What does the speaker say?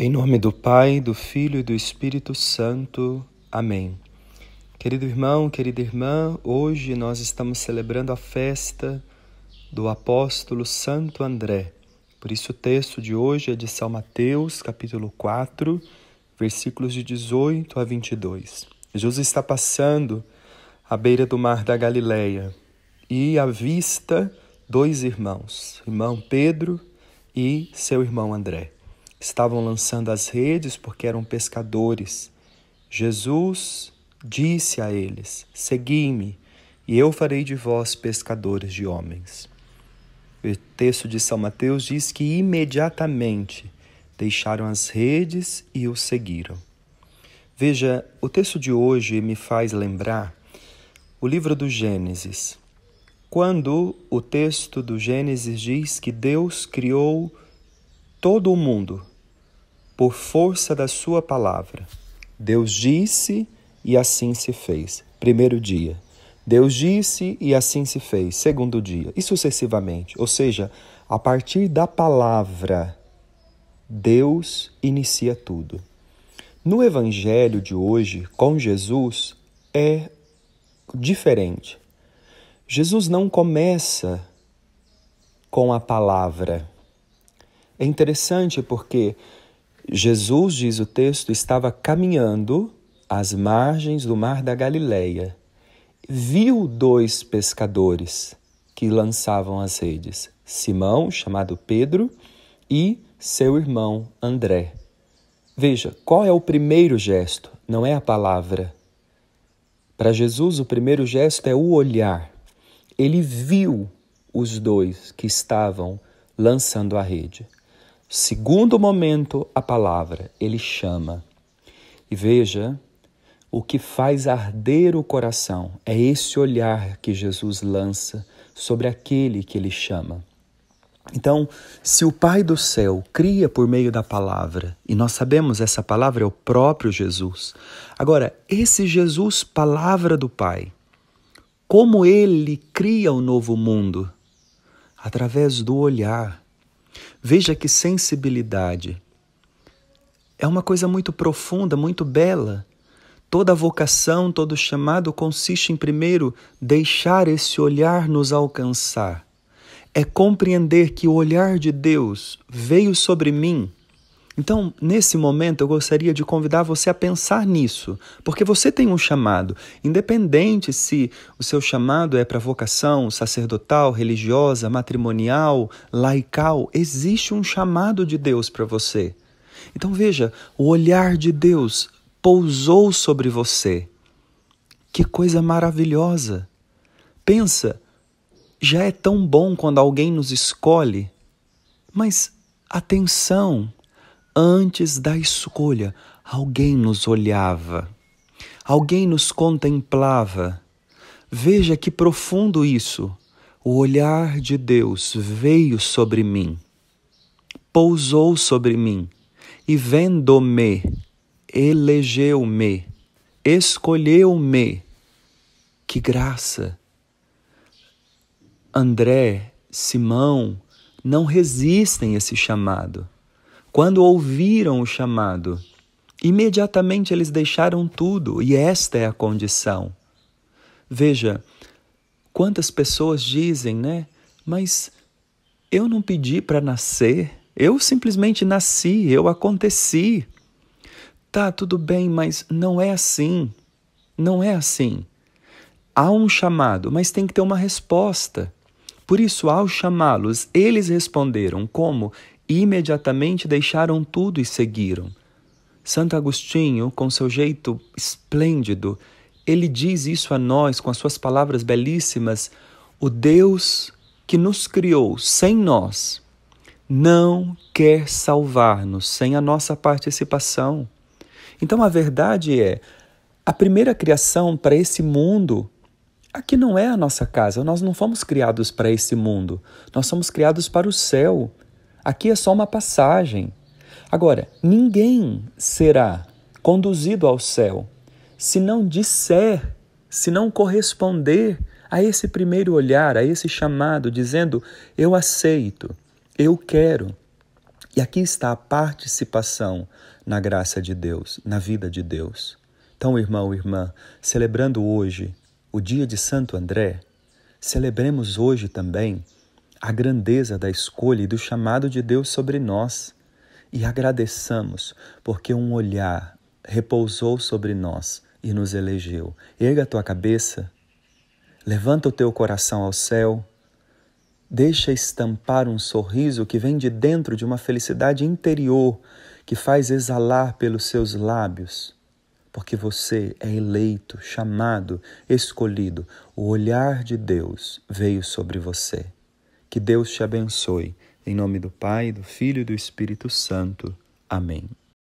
Em nome do Pai, do Filho e do Espírito Santo. Amém. Querido irmão, querida irmã, hoje nós estamos celebrando a festa do apóstolo Santo André. Por isso o texto de hoje é de São Mateus, capítulo 4, versículos de 18 a 22. Jesus está passando à beira do mar da Galileia e avista dois irmãos, irmão Pedro e seu irmão André. Estavam lançando as redes porque eram pescadores. Jesus disse a eles: segui-me, e eu farei de vós pescadores de homens. O texto de São Mateus diz que imediatamente deixaram as redes e o seguiram. Veja, o texto de hoje me faz lembrar o livro do Gênesis, quando o texto do Gênesis diz que Deus criou todo o mundo por força da sua palavra. Deus disse e assim se fez. Primeiro dia. Deus disse e assim se fez. Segundo dia. E sucessivamente. Ou seja, a partir da palavra, Deus inicia tudo. No evangelho de hoje, com Jesus, é diferente. Jesus não começa com a palavra. É interessante porque Jesus, diz o texto, estava caminhando às margens do mar da Galileia. Viu dois pescadores que lançavam as redes, Simão, chamado Pedro, e seu irmão André. Veja, qual é o primeiro gesto? Não é a palavra. Para Jesus, o primeiro gesto é o olhar. Ele viu os dois que estavam lançando a rede. Segundo momento, a palavra, ele chama. E veja, o que faz arder o coração é esse olhar que Jesus lança sobre aquele que ele chama. Então, se o Pai do céu cria por meio da palavra, e nós sabemos essa palavra é o próprio Jesus. Agora, esse Jesus, palavra do Pai, como ele cria o novo mundo? Através do olhar. Veja que sensibilidade. É uma coisa muito profunda, muito bela. Toda vocação, todo chamado consiste em, primeiro, deixar esse olhar nos alcançar. É compreender que o olhar de Deus veio sobre mim. Então, nesse momento, eu gostaria de convidar você a pensar nisso, porque você tem um chamado, independente se o seu chamado é para vocação sacerdotal, religiosa, matrimonial, laical, existe um chamado de Deus para você. Então veja, o olhar de Deus pousou sobre você. Que coisa maravilhosa! Pensa, já é tão bom quando alguém nos escolhe, mas atenção! Antes da escolha, alguém nos olhava, alguém nos contemplava. Veja que profundo isso. O olhar de Deus veio sobre mim, pousou sobre mim e vendo-me, elegeu-me, escolheu-me. Que graça! André, Simão, não resistem a esse chamado. Quando ouviram o chamado, imediatamente eles deixaram tudo, e esta é a condição. Veja, quantas pessoas dizem, né? Mas eu não pedi para nascer, eu simplesmente nasci, eu aconteci. Tá, tudo bem, mas não é assim, não é assim. Há um chamado, mas tem que ter uma resposta. Por isso, ao chamá-los, eles responderam como? Imediatamente deixaram tudo e seguiram. Santo Agostinho, com seu jeito esplêndido, ele diz isso a nós com as suas palavras belíssimas: o Deus que nos criou sem nós não quer salvar-nos sem a nossa participação. Então a verdade é, a primeira criação para esse mundo, aqui não é a nossa casa, nós não fomos criados para esse mundo, nós somos criados para o céu. Aqui é só uma passagem. Agora, ninguém será conduzido ao céu se não disser, se não corresponder a esse primeiro olhar, a esse chamado, dizendo: eu aceito, eu quero. E aqui está a participação na graça de Deus, na vida de Deus. Então, irmão, irmã, celebrando hoje o dia de Santo André, celebremos hoje também a grandeza da escolha e do chamado de Deus sobre nós e agradeçamos porque um olhar repousou sobre nós e nos elegeu. Erga a tua cabeça, levanta o teu coração ao céu, deixa estampar um sorriso que vem de dentro de uma felicidade interior que faz exalar pelos seus lábios, porque você é eleito, chamado, escolhido. O olhar de Deus veio sobre você. Que Deus te abençoe. Em nome do Pai, do Filho e do Espírito Santo. Amém.